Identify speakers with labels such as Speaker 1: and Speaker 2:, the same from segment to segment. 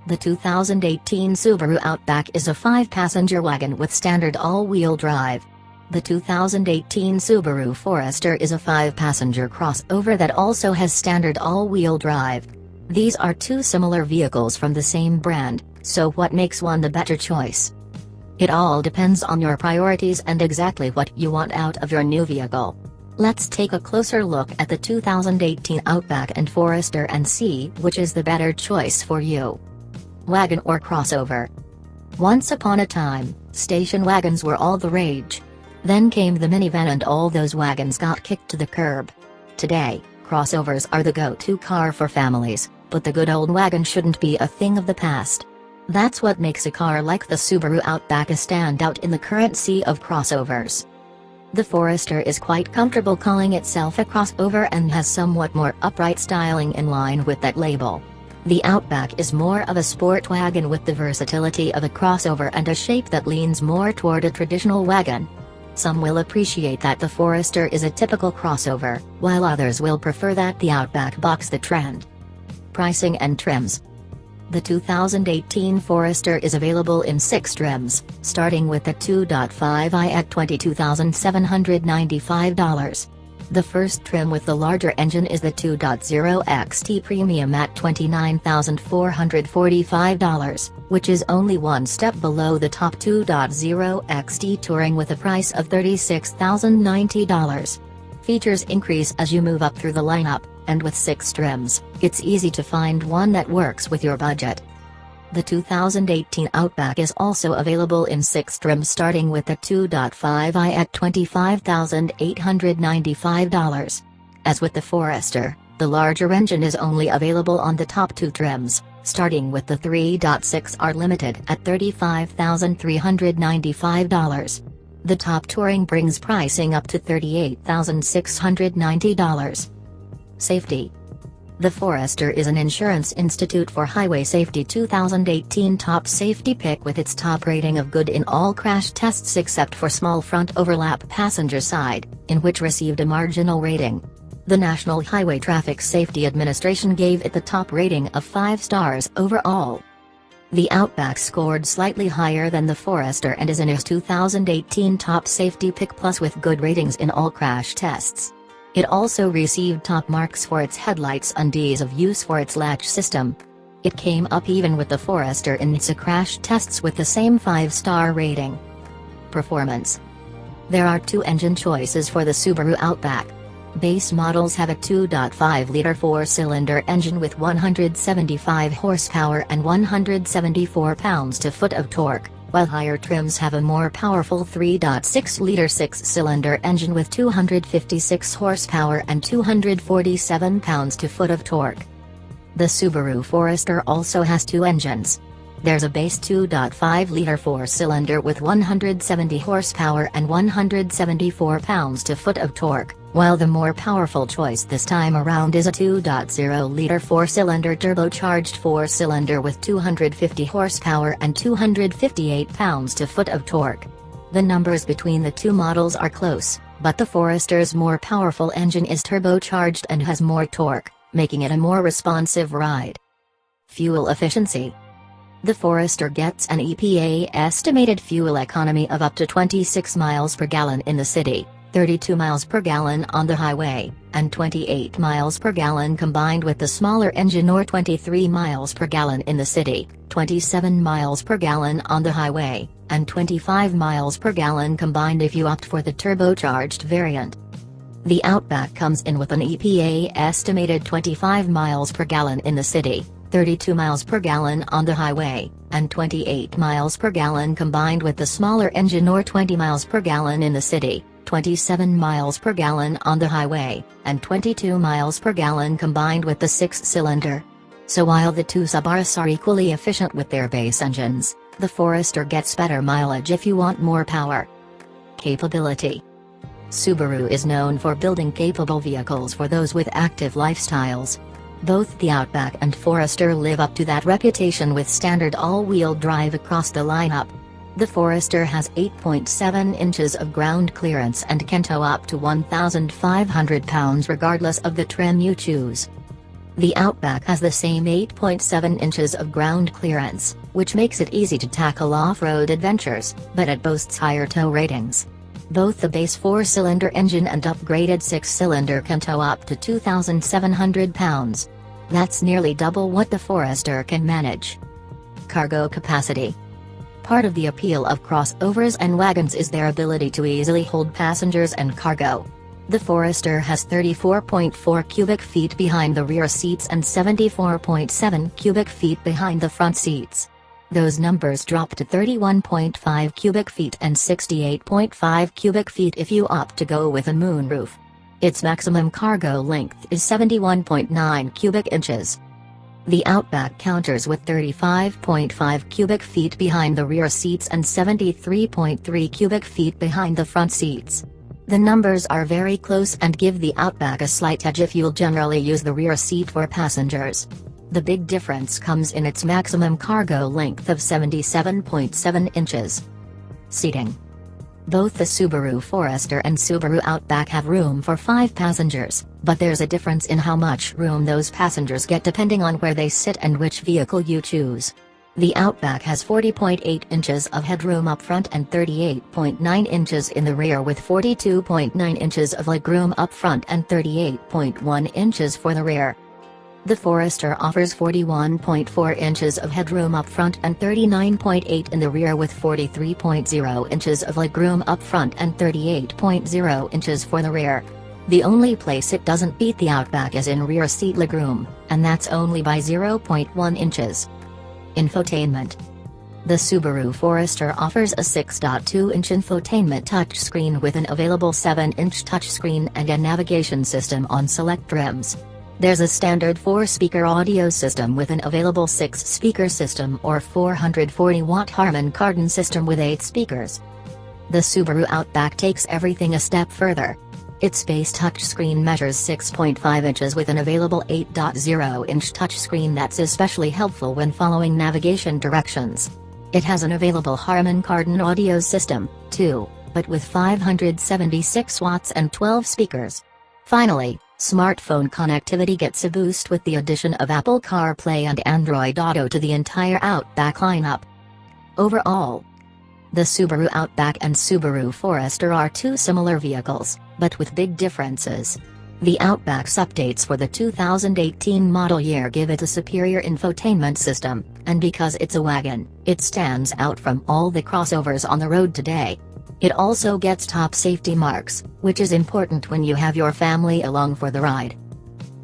Speaker 1: The 2018 Subaru Outback is a 5-passenger wagon with standard all-wheel drive. The 2018 Subaru Forester is a 5-passenger crossover that also has standard all-wheel drive. These are two similar vehicles from the same brand, so what makes one the better choice? It all depends on your priorities and exactly what you want out of your new vehicle. Let's take a closer look at the 2018 Outback and Forester and see which is the better choice for you. Wagon or crossover? Once upon a time, station wagons were all the rage. Then came the minivan and all those wagons got kicked to the curb. Today, crossovers are the go-to car for families, but the good old wagon shouldn't be a thing of the past. That's what makes a car like the Subaru Outback a standout in the current sea of crossovers. The Forester is quite comfortable calling itself a crossover and has somewhat more upright styling in line with that label. The Outback is more of a sport wagon with the versatility of a crossover and a shape that leans more toward a traditional wagon. Some will appreciate that the Forester is a typical crossover, while others will prefer that the Outback bucks the trend. Pricing and trims. The 2018 Forester is available in 6 trims, starting with the 2.5i at $22,795. The first trim with the larger engine is the 2.0 XT Premium at $29,445, which is only one step below the top 2.0 XT Touring with a price of $36,090. Features increase as you move up through the lineup, and with 6 trims, it's easy to find one that works with your budget. The 2018 Outback is also available in 6 trims starting with the 2.5i at $25,895. As with the Forester, the larger engine is only available on the top 2 trims, starting with the 3.6R Limited at $35,395. The top Touring brings pricing up to $38,690. Safety. The Forester is an Insurance Institute for Highway Safety 2018 top safety pick with its top rating of good in all crash tests except for small front overlap passenger side, in which received a marginal rating. The National Highway Traffic Safety Administration gave it the top rating of 5 stars overall. The Outback scored slightly higher than the Forester and is an IS 2018 top safety pick plus with good ratings in all crash tests. It also received top marks for its headlights and ease of use for its latch system. It came up even with the Forester in its crash tests with the same 5-star rating. Performance. There are 2 engine choices for the Subaru Outback. Base models have a 2.5-liter 4-cylinder engine with 175 horsepower and 174 pounds-to-foot of torque, while higher trims have a more powerful 3.6-liter 6-cylinder engine with 256 horsepower and 247 pounds-to-foot of torque. The Subaru Forester also has 2 engines. There's a base 2.5-liter 4-cylinder with 170 horsepower and 174 pounds-to-foot of torque, while the more powerful choice this time around is a 2.0-liter 4-cylinder turbocharged 4-cylinder with 250 horsepower and 258 pounds-to-foot of torque. The numbers between the 2 models are close, but the Forester's more powerful engine is turbocharged and has more torque, making it a more responsive ride. Fuel efficiency. The Forester gets an EPA estimated fuel economy of up to 26 miles per gallon in the city, 32 miles per gallon on the highway, and 28 miles per gallon combined with the smaller engine, or 23 miles per gallon in the city, 27 miles per gallon on the highway, and 25 miles per gallon combined if you opt for the turbocharged variant. The Outback comes in with an EPA estimated 25 miles per gallon in the city, 32 miles per gallon on the highway, and 28 miles per gallon combined with the smaller engine, or 20 miles per gallon in the city, 27 miles per gallon on the highway, and 22 miles per gallon combined with the 6-cylinder. So while the 2 Subarus are equally efficient with their base engines, the Forester gets better mileage if you want more power. Capability. Subaru is known for building capable vehicles for those with active lifestyles. Both the Outback and Forester live up to that reputation with standard all-wheel drive across the lineup. The Forester has 8.7 inches of ground clearance and can tow up to 1,500 pounds regardless of the trim you choose. The Outback has the same 8.7 inches of ground clearance, which makes it easy to tackle off-road adventures, but it boasts higher tow ratings. Both the base 4-cylinder engine and upgraded 6-cylinder can tow up to 2,700 pounds. That's nearly double what the Forester can manage. Cargo capacity. Part of the appeal of crossovers and wagons is their ability to easily hold passengers and cargo. The Forester has 34.4 cubic feet behind the rear seats and 74.7 cubic feet behind the front seats. Those numbers drop to 31.5 cubic feet and 68.5 cubic feet if you opt to go with a moonroof. Its maximum cargo length is 71.9 cubic inches. The Outback counters with 35.5 cubic feet behind the rear seats and 73.3 cubic feet behind the front seats. The numbers are very close and give the Outback a slight edge if you'll generally use the rear seat for passengers. The big difference comes in its maximum cargo length of 77.7 inches. Seating. Both the Subaru Forester and Subaru Outback have room for 5 passengers, but there's a difference in how much room those passengers get depending on where they sit and which vehicle you choose. The Outback has 40.8 inches of headroom up front and 38.9 inches in the rear with 42.9 inches of legroom up front and 38.1 inches for the rear. The Forester offers 41.4 inches of headroom up front and 39.8 in the rear with 43.0 inches of legroom up front and 38.0 inches for the rear. The only place it doesn't beat the Outback is in rear seat legroom, and that's only by 0.1 inches. Infotainment. The Subaru Forester offers a 6.2-inch infotainment touchscreen with an available 7-inch touchscreen and a navigation system on select trims. There's a standard 4-speaker audio system with an available 6-speaker system or 440-watt Harman Kardon system with 8 speakers. The Subaru Outback takes everything a step further. Its base touchscreen measures 6.5 inches with an available 8.0-inch touchscreen that's especially helpful when following navigation directions. It has an available Harman Kardon audio system, too, but with 576 watts and 12 speakers. Finally, smartphone connectivity gets a boost with the addition of Apple CarPlay and Android Auto to the entire Outback lineup. Overall, the Subaru Outback and Subaru Forester are two similar vehicles, but with big differences. The Outback's updates for the 2018 model year give it a superior infotainment system, and because it's a wagon, it stands out from all the crossovers on the road today. It also gets top safety marks, which is important when you have your family along for the ride.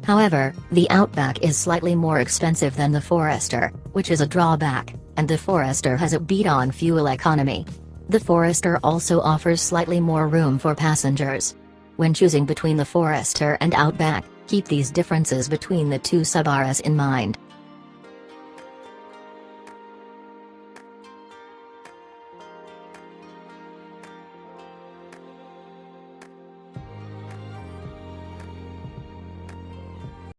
Speaker 1: However, the Outback is slightly more expensive than the Forester, which is a drawback, and the Forester has a beat on fuel economy. The Forester also offers slightly more room for passengers. When choosing between the Forester and Outback, keep these differences between the two Subarus in mind.